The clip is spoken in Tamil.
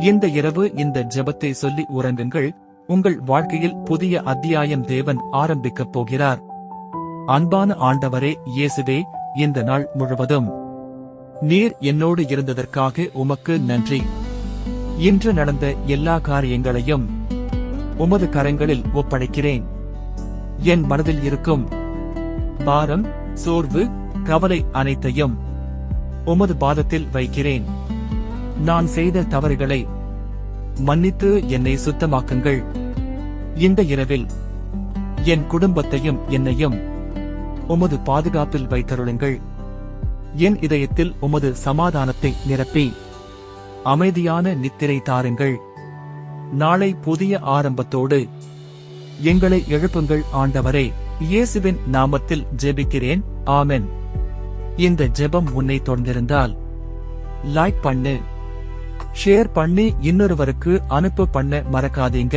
இந்த இரவு இந்த ஜெபத்தை சொல்லி உறங்குங்கள். உங்கள் வாழ்க்கையில் புதிய அத்தியாயம் தேவன் ஆரம்பிக்கப் போகிறார். அன்பான ஆண்டவரே இயேசுவே, இந்த நாள் முழுவதும் நீர் என்னோடு இருந்ததற்காக உமக்கு நன்றி. இன்று நடந்த எல்லா காரியங்களையும் உமது கரங்களில் ஒப்படைக்கிறேன். என் மனதில் இருக்கும் பாரம், சோர்வு, கவலை அனைத்தையும் உமது பாதத்தில் வைக்கிறேன். நான் செய்த தவறுகளை மன்னித்து என்னை சுத்தமாக்குங்கள். இந்த இரவில் என் குடும்பத்தையும் என்னையும் உமது பாதுகாப்பில் வைத்தருளுங்கள். என் இதயத்தில் உமது சமாதானத்தை நிரப்பி அமைதியான நித்திரை தாருங்கள். நாளை புதிய ஆரம்பத்தோடு எங்களை எழுப்புங்கள் ஆண்டவரே. இயேசுவின் நாமத்தில் ஜெபிக்கிறேன், ஆமென். இந்த ஜெபம் உன்னை தொடர்ந்திருந்தால் லைக் பண்ணு, ஷேர் பண்ணி இன்னொருவருக்கு அனுப்ப பண்ண மறக்காதீங்க.